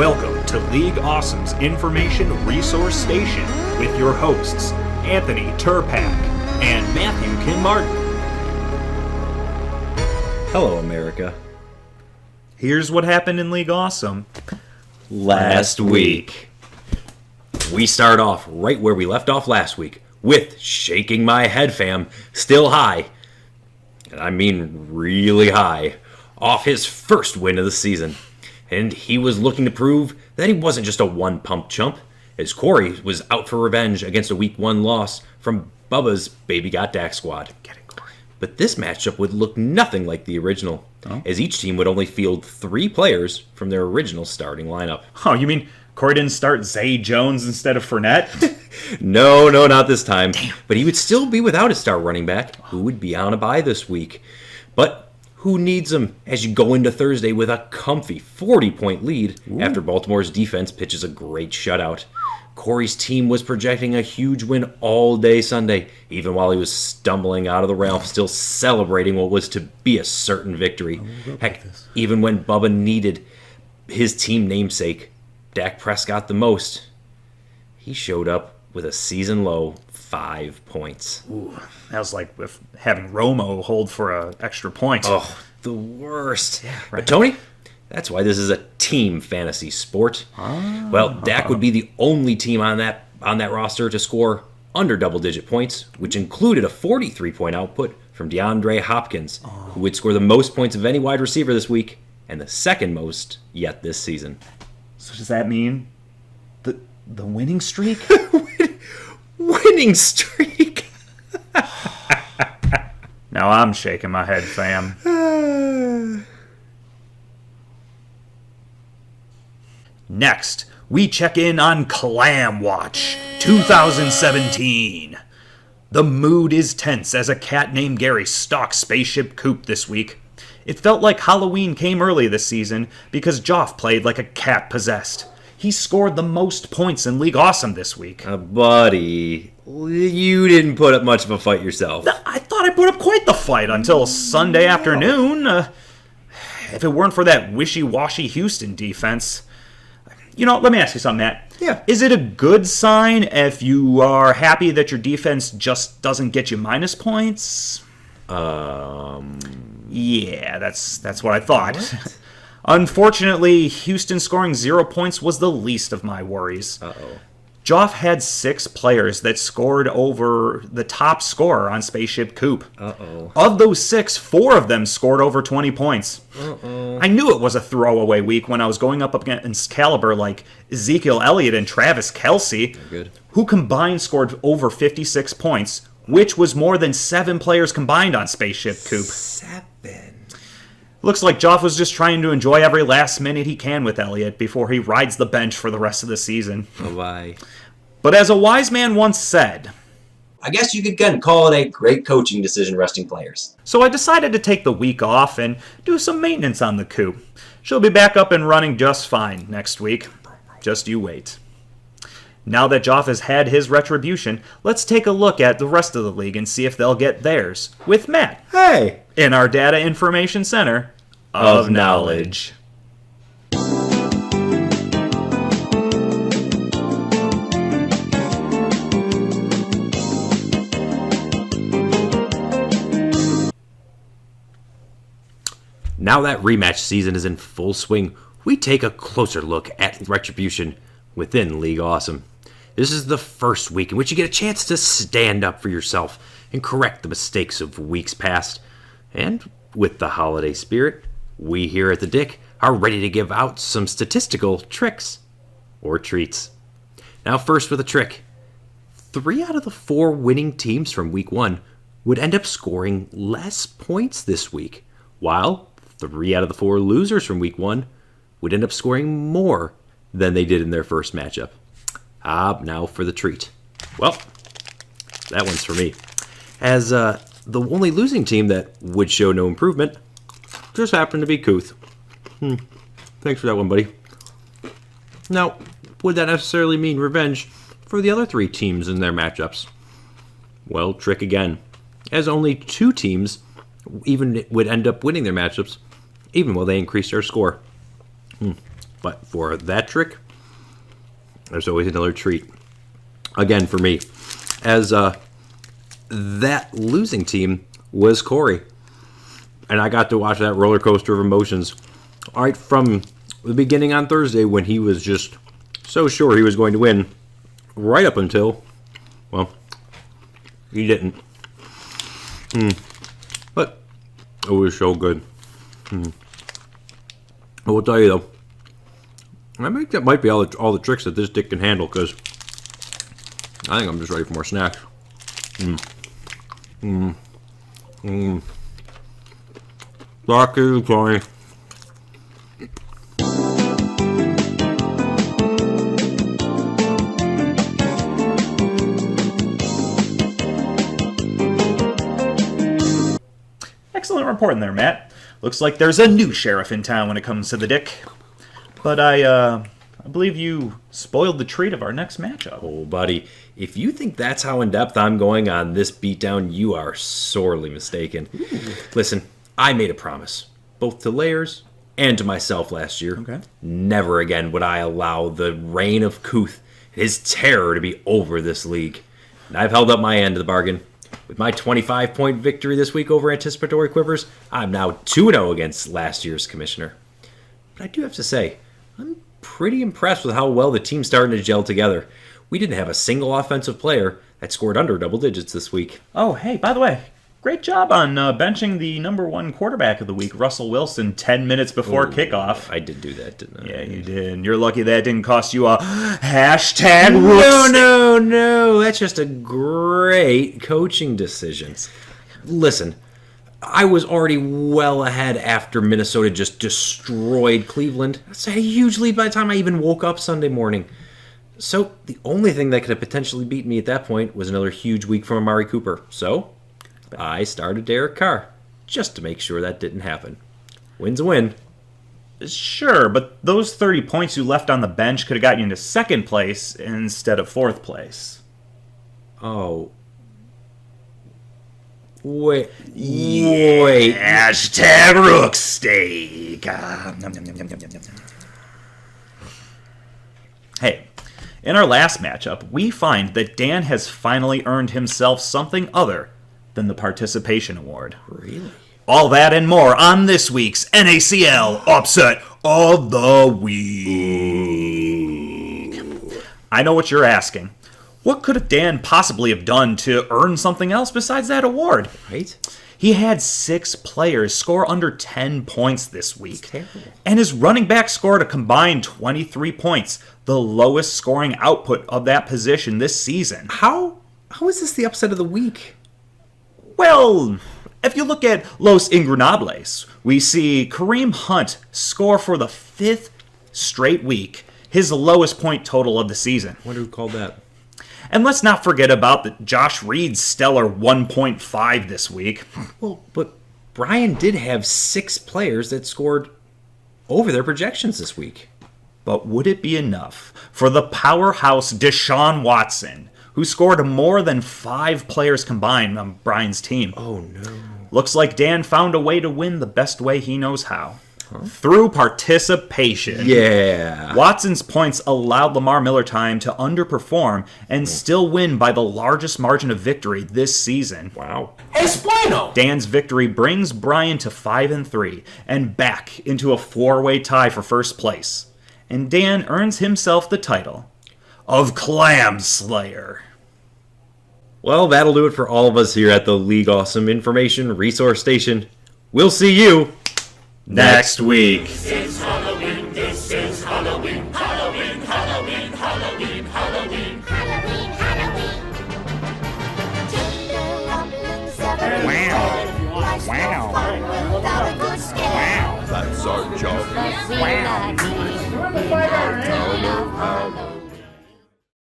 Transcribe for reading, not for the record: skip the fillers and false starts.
Welcome to League Awesome's Information Resource Station with your hosts, Anthony Turpak and Matthew Kinmartin. Hello, America. Here's what happened in League Awesome Last week. We start off right where we left off last week with Shaking My Head Fam, still high. I mean really high. Off his first win of the season. And he was looking to prove that he wasn't just a one-pump chump, as Corey was out for revenge against a Week 1 loss from Bubba's Baby Got Dak squad. Get it, Corey. But this matchup would look nothing like the original, as each team would only field 3 players from their original starting lineup. Oh, you mean Corey didn't start Zay Jones instead of Fournette? No, not this time. Damn. But he would still be without a star running back, who would be on a bye this week. But who needs him as you go into Thursday with a comfy 40-point lead after Baltimore's defense pitches a great shutout? Corey's team was projecting a huge win all day Sunday, even while he was stumbling out of the realm, still celebrating what was to be a certain victory. Heck, even when Bubba needed his team namesake, Dak Prescott, the most, he showed up with a season-low 5 points. Ooh, that was like with having Romo hold for an extra point. Oh, the worst. Yeah, right. But Tony, that's why this is a team fantasy sport. Well, Dak would be the only team on that roster to score under double-digit points, which included a 43-point output from DeAndre Hopkins, who would score the most points of any wide receiver this week and the second most yet this season. So does that mean the winning streak? Winning streak. Now I'm shaking my head, fam. Next, we check in on KLAM Watch 2017. The mood is tense as a cat named Gary stalks Spaceship Coop this week. It felt like Halloween came early this season because Geoff played like a cat possessed. He scored the most points in League Awesome this week. Buddy, you didn't put up much of a fight yourself. I thought I put up quite the fight until Sunday afternoon. If it weren't for that wishy-washy Houston defense. You know, let me ask you something, Matt. Yeah. Is it a good sign if you are happy that your defense just doesn't get you minus points? Yeah, that's what I thought. What? Unfortunately, Houston scoring 0 points was the least of my worries. Geoff had 6 players that scored over the top scorer on Spaceship Coop. Of those 6, 4 of them scored over 20 points. I knew it was a throwaway week when I was going up against caliber like Ezekiel Elliott and Travis Kelce, who combined scored over 56 points, which was more than 7 players combined on Spaceship Coop. 7. Looks like Geoff was just trying to enjoy every last minute he can with Elliott before he rides the bench for the rest of the season. Bye. But as a wise man once said, I guess you could call it a great coaching decision resting players. So I decided to take the week off and do some maintenance on the Coop. She'll be back up and running just fine next week. Just you wait. Now that Geoff has had his retribution, let's take a look at the rest of the league and see if they'll get theirs with Matt. Hey! In our Data Information Center of Knowledge. Now that rematch season is in full swing, we take a closer look at retribution within League Awesome. This is the first week in which you get a chance to stand up for yourself and correct the mistakes of weeks past. And with the holiday spirit, we here at the Dick are ready to give out some statistical tricks or treats. Now first with a trick. 3 out of the 4 winning teams from week 1 would end up scoring less points this week, while 3 out of the 4 losers from week 1 would end up scoring more than they did in their first matchup. Now for the treat. Well, that one's for me. As the only losing team that would show no improvement just happened to be Kuth. Thanks for that one, buddy. Now, would that necessarily mean revenge for the other 3 teams in their matchups? Well, trick again. As only 2 teams even would end up winning their matchups, even while they increased their score. But for that trick, there's always another treat. Again, for me, as that losing team was Corey. And I got to watch that roller coaster of emotions right from the beginning on Thursday when he was just so sure he was going to win, right up until, well, he didn't. But it was so good. I will tell you though, I think that might be all the tricks that this dick can handle, because I think I'm just ready for more snacks. Back to you, Tony. Excellent reporting there, Matt. Looks like there's a new sheriff in town when it comes to the dick. But I believe you spoiled the treat of our next matchup. Oh, buddy, if you think that's how in-depth I'm going on this beatdown, you are sorely mistaken. Listen, I made a promise, both to LAIRS and to myself last year. Okay. Never again would I allow the reign of Kuth, his terror, to be over this league. And I've held up my end of the bargain. With my 25-point victory this week over Anticipatory Quivers, I'm now 2-0 against last year's commissioner. But I do have to say, I'm pretty impressed with how well the team's starting to gel together. We didn't have a single offensive player that scored under double digits this week. Oh, hey, by the way, great job on benching the number one quarterback of the week, Russell Wilson, 10 minutes before kickoff. I did do that, didn't I? Yeah, you did. And you're lucky that didn't cost you a hashtag Rooks. No. That's just a great coaching decision. Listen, I was already well ahead after Minnesota just destroyed Cleveland. That's a huge lead by the time I even woke up Sunday morning. So the only thing that could have potentially beaten me at that point was another huge week from Amari Cooper. So I started Derek Carr just to make sure that didn't happen. Win's a win. Sure, but those 30 points you left on the bench could have got you into second place instead of fourth place. Oh. Wait. Hashtag Rook Steak. Hey, in our last matchup, we find that Dan has finally earned himself something other than the participation award. Really? All that and more on this week's NACL Upset of the Week. I know what you're asking. What could Dan possibly have done to earn something else besides that award? Right? He had 6 players score under 10 points this week. And his running back scored a combined 23 points, the lowest scoring output of that position this season. How is this the upset of the week? Well, if you look at Los Ingobernables, we see Kareem Hunt score for the 5th straight week, his lowest point total of the season. I wonder who called that. And let's not forget about Josh Reed's stellar 1.5 this week. Well, but Brian did have 6 players that scored over their projections this week. But would it be enough for the powerhouse Deshaun Watson, who scored more than 5 players combined on Brian's team? Oh, no. Looks like Dan found a way to win the best way he knows how. Through participation. Yeah. Watson's points allowed Lamar Miller time to underperform and still win by the largest margin of victory this season. Wow. Espueno! Dan's victory brings Brian to 5-3 and back into a 4-way tie for first place. And Dan earns himself the title of KLAM Slayer. Well, that'll do it for all of us here at the League Awesome Information Resource Station. We'll see you next week. This is Halloween, this is Halloween, Halloween, Halloween, Halloween, Halloween, Halloween, Halloween. Tender rumblings everywhere. Life's no fun without a good scare. That's our job. Wow.